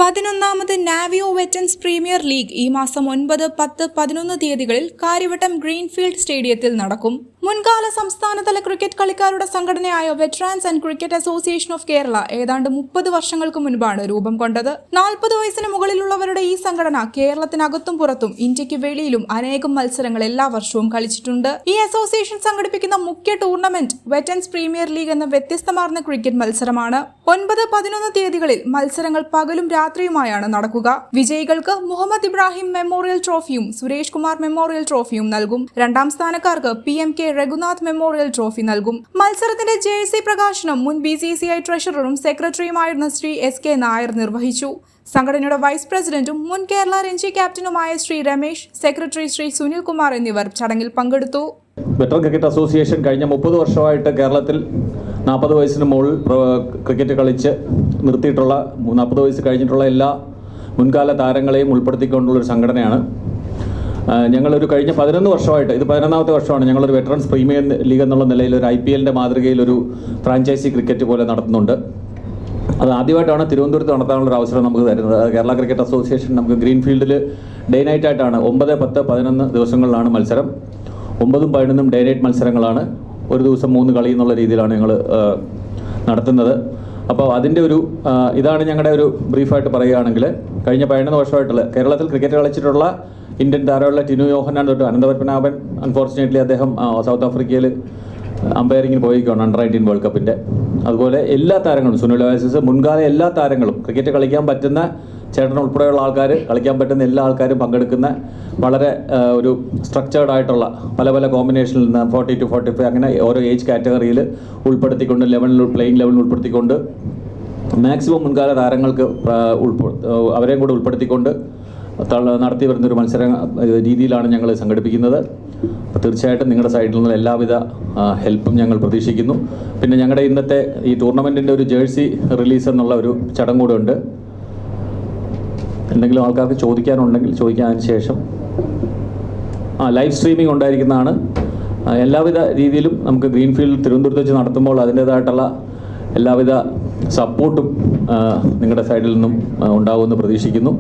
11ാമത് നാവിയോ വെറ്റൻസ് premier league ഈ മാസം 9, 10, 11 തീയതികളിൽ കാര്യവട്ടം ഗ്രീൻഫീൽഡ് സ്റ്റേഡിയത്തിൽ നടക്കും. മുൻകാല സംസ്ഥാനതല ക്രിക്കറ്റ് കളിക്കാരുടെ സംഘടനയായ veterans and cricket association of Kerala ഏതാണ്ട് 30 വർഷങ്ങൾക്ക് മുൻപാണ് രൂപം കൊണ്ടത്. 40 വയസ്സിന് മുകളിലുള്ളവരുടെ ഈ സംഘടന കേരളത്തിനകത്തും പുറത്തും ഇന്ത്യക്ക് വെളിയിലും അനേകം മത്സരങ്ങൾ എല്ലാ വർഷവും കളിച്ചിട്ടുണ്ട്. ഈ അസോസിയേഷൻ സംഘടിപ്പിക്കുന്ന മുഖ്യ ടൂർണമെന്റ് വെറ്റൻസ് പ്രീമിയർ ലീഗ് എന്ന വ്യത്യസ്തമാർന്ന ക്രിക്കറ്റ് മത്സരമാണ്. 9, 11 തീയതികളിൽ മത്സരങ്ങൾ പകലും രാത്രിയുമായാണ് നടക്കുക. വിജയികൾക്ക് മുഹമ്മദ് ഇബ്രാഹിം മെമ്മോറിയൽ ട്രോഫിയും സുരേഷ് കുമാർ മെമ്മോറിയൽ ട്രോഫിയും നൽകും. രണ്ടാം സ്ഥാനക്കാർക്ക് PMK രഘുനാഥ് മെമ്മോറിയൽ ട്രോഫി നൽകും. മത്സരത്തിന്റെ ജേഴ്സി പ്രകാശനം മുൻ BCCI ട്രഷററും സെക്രട്ടറിയുമായിരുന്ന ശ്രീ SK നായർ നിർവഹിച്ചു. സംഘടനയുടെ വൈസ് പ്രസിഡന്റും മുൻ കേരള രഞ്ജി ക്യാപ്റ്റനുമായ ശ്രീ രമേശ്, സെക്രട്ടറി ശ്രീ സുനിൽ കുമാർ എന്നിവർ ചടങ്ങിൽ പങ്കെടുത്തു. വെറ്ററൻ ക്രിക്കറ്റ് അസോസിയേഷൻ കഴിഞ്ഞ 30 വർഷമായിട്ട് കേരളത്തിൽ 40 വയസ്സിന് മുകളിൽ ക്രിക്കറ്റ് കളിച്ച് നിർത്തിയിട്ടുള്ള 40 വയസ്സ് കഴിഞ്ഞിട്ടുള്ള എല്ലാ മുൻകാല താരങ്ങളെയും ഉൾപ്പെടുത്തിക്കൊണ്ടുള്ളൊരു സംഘടനയാണ്. ഞങ്ങളൊരു കഴിഞ്ഞ 11 വർഷമായിട്ട്, ഇത് 11ാമത്തെ വർഷമാണ്, ഞങ്ങളൊരു വെറ്ററൻസ് പ്രീമിയർ ലീഗ് എന്നുള്ള നിലയിൽ ഒരു IPLന്റെ മാതൃകയിൽ ഒരു ഫ്രാഞ്ചൈസി ക്രിക്കറ്റ് പോലെ നടത്തുന്നുണ്ട്. അത് ആദ്യമായിട്ടാണ് തിരുവനന്തപുരത്ത് നടത്താനുള്ളൊരു അവസരം നമുക്ക് തരുന്നത്. കേരള ക്രിക്കറ്റ് അസോസിയേഷൻ നമുക്ക് ഗ്രീൻഫീൽഡിൽ ഡേ നൈറ്റ് ആയിട്ടാണ് 9, 10, 11 ദിവസങ്ങളിലാണ് മത്സരം. 9ഉം 11ഉം ഡേ നൈറ്റ് മത്സരങ്ങളാണ്. ഒരു ദിവസം 3 കളി എന്നുള്ള രീതിയിലാണ് ഞങ്ങൾ നടത്തുന്നത്. അപ്പോൾ അതിൻ്റെ ഒരു ഇതാണ് ഞങ്ങളുടെ ഒരു ബ്രീഫായിട്ട് പറയുകയാണെങ്കിൽ, കഴിഞ്ഞ 11 വർഷമായിട്ടുള്ള കേരളത്തിൽ ക്രിക്കറ്റ് കളിച്ചിട്ടുള്ള ഇന്ത്യൻ താരമുള്ള ടിനു യോഹന്നാൻ തൊട്ട് അനന്തപത്മനാഭൻ, അൺഫോർച്ചുനേറ്റ്ലി അദ്ദേഹം സൗത്ത് ആഫ്രിക്കയിൽ അമ്പയറിങ്ങിന് പോയിക്കാണ് അണ്ടർ 19 വേൾഡ് കപ്പിൻ്റെ. അതുപോലെ എല്ലാ താരങ്ങളും, സുനിൽ ഓയാസിസ്, മുൻകാല എല്ലാ താരങ്ങളും, ക്രിക്കറ്റ് കളിക്കാൻ പറ്റുന്ന ചേട്ടൻ ഉൾപ്പെടെയുള്ള ആൾക്കാർ, കളിക്കാൻ പറ്റുന്ന എല്ലാ ആൾക്കാരും പങ്കെടുക്കുന്ന വളരെ ഒരു സ്ട്രക്ചേർഡ് ആയിട്ടുള്ള പല പല കോമ്പിനേഷനിൽ നിന്ന് 40 to 45 അങ്ങനെ ഓരോ ഏജ് കാറ്റഗറിയിൽ ഉൾപ്പെടുത്തിക്കൊണ്ട് പ്ലേയിങ് ലെവലിൽ ഉൾപ്പെടുത്തിക്കൊണ്ട് മാക്സിമം മുൻകാല താരങ്ങൾക്ക് അവരെയും കൂടെ ഉൾപ്പെടുത്തിക്കൊണ്ട് നടത്തി വരുന്നൊരു മത്സര രീതിയിലാണ് ഞങ്ങൾ സംഘടിപ്പിക്കുന്നത്. തീർച്ചയായിട്ടും നിങ്ങളുടെ സൈഡിൽ നിന്ന് എല്ലാവിധ ഹെൽപ്പും ഞങ്ങൾ പ്രതീക്ഷിക്കുന്നു. പിന്നെ ഞങ്ങളുടെ ഇന്നത്തെ ഈ ടൂർണമെൻറ്റിൻ്റെ ഒരു ജേഴ്സി റിലീസ് എന്നുള്ള ഒരു ചടങ്ങ് കൂടെ ഉണ്ട്. എന്തെങ്കിലും ആൾക്കാർക്ക് ചോദിക്കാനുണ്ടെങ്കിൽ ചോദിക്കാതിന് ശേഷം ലൈവ് സ്ട്രീമിംഗ് ഉണ്ടായിരിക്കുന്നതാണ്. എല്ലാവിധ രീതിയിലും നമുക്ക് ഗ്രീൻഫീൽഡ് തിരുവനന്തപുരത്ത് വെച്ച് നടത്തുമ്പോൾ അതിൻ്റേതായിട്ടുള്ള എല്ലാവിധ സപ്പോർട്ടും നിങ്ങളുടെ സൈഡിൽ നിന്നും ഉണ്ടാകുമെന്ന് പ്രതീക്ഷിക്കുന്നു.